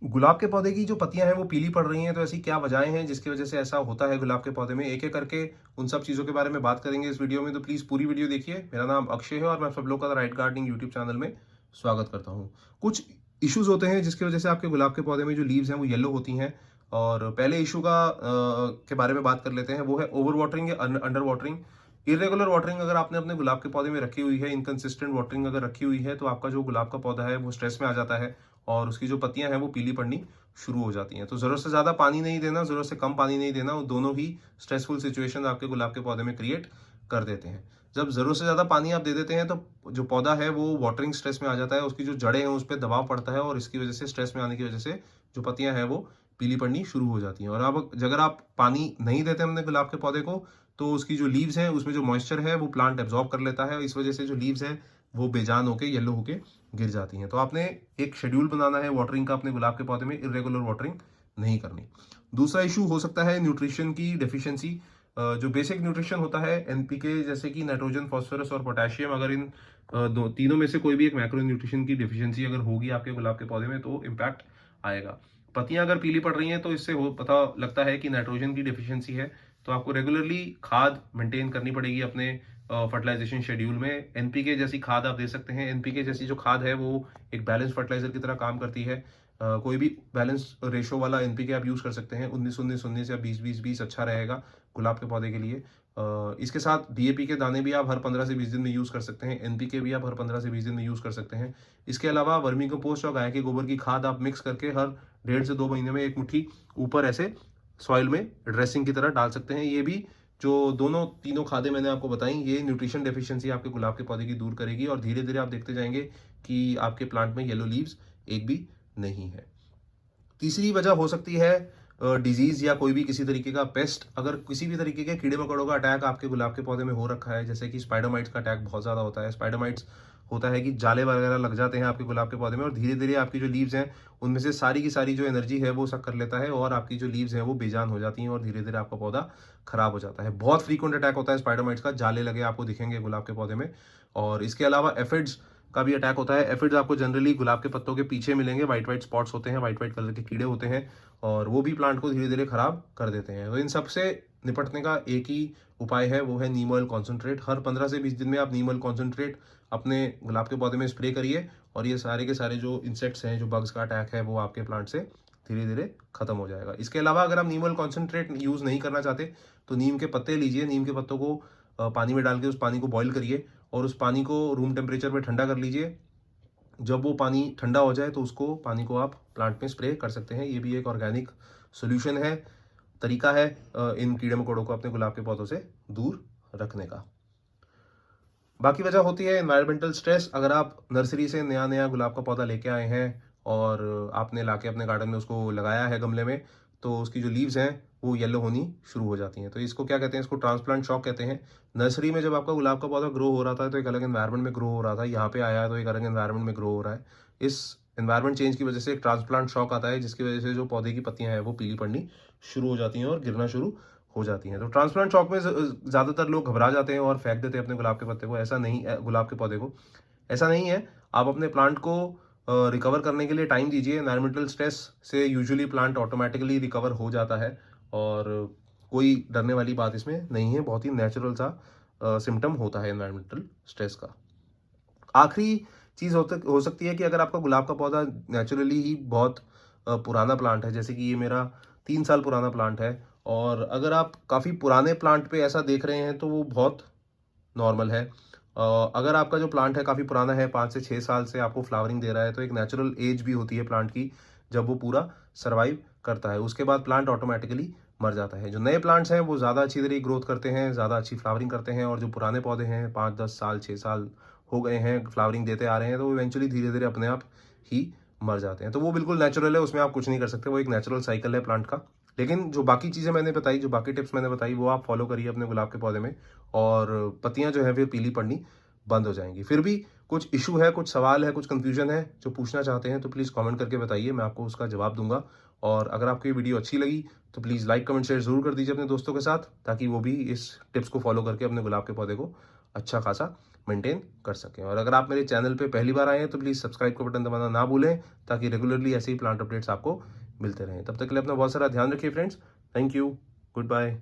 गुलाब के पौधे की जो पत्तियां हैं वो पीली पड़ रही हैं, तो ऐसी क्या वजहें हैं जिसकी वजह से ऐसा होता है गुलाब के पौधे में? एक एक करके उन सब चीज़ों के बारे में बात करेंगे इस वीडियो में, तो प्लीज़ पूरी वीडियो देखिए। मेरा नाम अक्षय है और मैं सब लोग का राइट गार्डनिंग यूट्यूब चैनल में स्वागत करता हूँ। कुछ इश्यूज होते हैं जिसकी वजह से आपके गुलाब के पौधे में जो लीव्स हैं वो येलो होती हैं। और पहले इशू के बारे में बात कर लेते हैं, वो है ओवर वाटरिंग या अंडर वाटरिंग। इरेगुलर वाटरिंग अगर आपने अपने गुलाब के पौधे में रखी हुई है, इनकंसिस्टेंट वाटरिंग अगर रखी हुई है, तो आपका जो गुलाब का पौधा है वो स्ट्रेस में आ जाता है और उसकी जो पत्तियां हैं वो पीली पड़नी शुरू हो जाती हैं। तो जरूरत से ज्यादा पानी नहीं देना, जरूरत से कम पानी नहीं देना, वो दोनों ही स्ट्रेसफुल सिचुएशन आपके गुलाब के पौधे में क्रिएट कर देते हैं। जब जरूरत से ज्यादा पानी आप दे देते हैं तो जो पौधा है वो वाटरिंग स्ट्रेस में आ जाता है, उसकी जो जड़ें हैं उस पर दबाव पड़ता है और इसकी वजह से, स्ट्रेस में आने की वजह से जो पत्तियां हैं वो पीली पड़नी शुरू हो जाती हैं। और अब अगर आप पानी नहीं देते अपने गुलाब के पौधे को, तो उसकी जो लीव्स हैं उसमें जो मॉइस्चर है वो प्लांट एब्जॉर्ब कर लेता है, इस वजह से जो लीव्स हैं वो बेजान होके येलो होके गिर जाती हैं। तो आपने एक शेड्यूल बनाना है वाटरिंग का अपने गुलाब के पौधे में, इरेगुलर वाटरिंग नहीं करनी। दूसरा इशू हो सकता है न्यूट्रिशन की डेफिशिएंसी। जो बेसिक न्यूट्रिशन होता है एनपीके, जैसे कि नाइट्रोजन, फास्फोरस और पोटेशियम, अगर इन दो तीनों में से कोई भी एक मैक्रो न्यूट्रिशन की डेफिशिएंसी अगर होगी आपके गुलाब के पौधे में, तो इम्पैक्ट आएगा। पत्तियां अगर पीली पड़ रही हैं तो इससे हो पता लगता है कि नाइट्रोजन की डेफिशिएंसी है। तो आपको रेगुलरली खाद मेंटेन करनी पड़ेगी अपने फर्टिलाइजेशन शेड्यूल में। एनपीके जैसी खाद आप दे सकते हैं। एनपीके जैसी जो खाद है वो एक बैलेंस फर्टिलाइजर की तरह काम करती है। कोई भी बैलेंस रेशो वाला एनपीके आप यूज कर सकते हैं। 19-19-19 या 20-20-20 अच्छा रहेगा गुलाब के पौधे के लिए। इसके साथ डीएपी के दाने भी आप हर 15 से 20 दिन में यूज कर सकते हैं। एनपीके भी आप हर 15 से 20 दिन में यूज कर सकते हैं। इसके अलावा वर्मी कंपोस्ट और गाय के गोबर की खाद आप मिक्स करके हर 1.5 से 2 महीने में एक मुट्ठी ऊपर ऐसे सॉइल में ड्रेसिंग की तरह डाल सकते हैं। ये भी जो दोनों तीनों खादें मैंने आपको बताई, ये न्यूट्रिशन डेफिशिएंसी आपके गुलाब के पौधे की दूर करेगी और धीरे धीरे आप देखते जाएंगे कि आपके प्लांट में येलो लीव्स एक भी नहीं है। तीसरी वजह हो सकती है डिजीज या कोई भी किसी तरीके का पेस्ट। अगर किसी भी तरीके के कीड़े मकोड़ों का अटैक आपके गुलाब के पौधे में हो रखा है, जैसे कि स्पाइडरमाइट्स का अटैक बहुत ज्यादा होता है। स्पाइडरमाइट्स होता है कि जाले वगैरह लग जाते हैं आपके गुलाब के पौधे में और धीरे धीरे आपकी जो लीव्स हैं उनमें से सारी की सारी जो एनर्जी है वो सक कर लेता है और आपकी जो लीव्स हैं वो बेजान हो जाती हैं और धीरे धीरे आपका पौधा खराब हो जाता है। बहुत फ्रीक्वेंट अटैक होता है स्पाइडरमाइट्स का, जाले लगे आपको दिखेंगे गुलाब के पौधे में। और इसके अलावा एफिड्स का भी अटैक होता है। एफिड्स आपको जनरली गुलाब के पत्तों के पीछे मिलेंगे, व्हाइट व्हाइट स्पॉट्स होते हैं, व्हाइट व्हाइट कलर के कीड़े होते हैं और वो भी प्लांट को धीरे धीरे खराब कर देते हैं। तो इन सबसे निपटने का एक ही उपाय है, वो है नीम ऑयल कॉन्सेंट्रेट। हर 15 से 20 दिन में आप नीम ऑयल कॉन्सेंट्रेट अपने गुलाब के पौधे में स्प्रे करिए और ये सारे के सारे जो इंसेक्ट्स हैं, जो बग्स का अटैक है, वो आपके प्लांट से धीरे धीरे खत्म हो जाएगा। इसके अलावा अगर आप नीम ऑयल कॉन्सेंट्रेट यूज नहीं करना चाहते तो नीम के पत्ते लीजिए, नीम के पत्तों को पानी में डाल के उस पानी को बॉईल करिए और उस पानी को रूम टेम्परेचर में ठंडा कर लीजिए। जब वो पानी ठंडा हो जाए तो उसको पानी को आप प्लांट में स्प्रे कर सकते हैं। ये भी एक ऑर्गेनिक सोल्यूशन है, तरीका है इन कीड़े मकोड़ों को अपने गुलाब के पौधों से दूर रखने का। बाकी वजह होती है एनवायरमेंटल स्ट्रेस। अगर आप नर्सरी से नया नया गुलाब का पौधा लेके आए हैं और आपने लाके अपने गार्डन में उसको लगाया है गमले में, तो उसकी जो लीव्स हैं वो येलो होनी शुरू हो जाती हैं। तो इसको क्या कहते हैं? इसको ट्रांसप्लांट शॉक कहते हैं। नर्सरी में जब आपका गुलाब का पौधा ग्रो हो रहा था तो एक अलग एनवायरनमेंट में ग्रो हो रहा था, यहाँ पे आया है तो एक अलग एनवायरनमेंट में ग्रो हो रहा है। इस एनवायरनमेंट चेंज की वजह से एक ट्रांसप्लांट शॉक आता है, जिसकी वजह से जो पौधे की पत्तियां हैं वो पीली पड़नी शुरू हो जाती हैं और गिरना शुरू हो जाती हैं। तो ट्रांसप्लांट शॉक में ज्यादातर लोग घबरा जाते हैं और फेंक देते हैं अपने गुलाब के पत्ते को। ऐसा नहीं, गुलाब के पौधे को ऐसा नहीं है। आप अपने प्लांट को रिकवर करने के लिए टाइम दीजिए। एनवायरमेंटल स्ट्रेस से यूजुअली प्लांट ऑटोमेटिकली रिकवर हो जाता है और कोई डरने वाली बात इसमें नहीं है। बहुत ही नेचुरल सा सिम्टम होता है एनवायरमेंटल स्ट्रेस का। आखिरी चीज हो सकती है कि अगर आपका गुलाब का पौधा नेचुरली ही बहुत पुराना प्लांट है, जैसे कि ये मेरा 3 साल पुराना प्लांट है, और अगर आप काफी पुराने प्लांट पे ऐसा देख रहे हैं तो वो बहुत नॉर्मल है। अगर आपका जो प्लांट है काफी पुराना है, 5 से 6 साल से आपको फ्लावरिंग दे रहा है, तो एक नेचुरल एज भी होती है प्लांट की जब वो पूरा सरवाइव करता है। उसके बाद प्लांट ऑटोमेटिकली मर जाता है। जो नए प्लांट्स हैं वो ज्यादा अच्छी तरह ग्रोथ करते हैं, ज्यादा अच्छी फ्लावरिंग करते हैं, और जो पुराने पौधे हैं 5-10 साल 6 साल हो गए हैं फ्लावरिंग देते आ रहे हैं, तो वो इवेंचुअली धीरे धीरे अपने आप ही मर जाते हैं। तो वो बिल्कुल नेचुरल है, उसमें आप कुछ नहीं कर सकते, वो एक नेचुरल साइकिल है प्लांट का। लेकिन जो बाकी चीजें मैंने बताई, जो बाकी टिप्स मैंने बताई, वो आप फॉलो करिए अपने गुलाब के पौधे में और पत्तियां जो है फिर पीली पड़नी बंद हो जाएंगी। फिर भी कुछ इशू है, कुछ सवाल है, कुछ कंफ्यूजन है जो पूछना चाहते हैं तो प्लीज कमेंट करके बताइए, मैं आपको उसका जवाब दूंगा। और अगर आपको ये वीडियो अच्छी लगी तो प्लीज लाइक कमेंट शेयर जरूर कर दीजिए अपने दोस्तों के साथ, ताकि वो भी इस टिप्स को फॉलो करके अपने गुलाब के पौधे को अच्छा खासा मेंटेन कर सकें। और अगर आप मेरे चैनल पे पहली बार आए हैं तो प्लीज़ सब्सक्राइब का बटन दबाना ना भूलें, ताकि रेगुलरली ऐसे ही प्लांट अपडेट्स आपको मिलते रहें। तब तक के लिए अपना बहुत सारा ध्यान रखिए friends. Thank you, good bye.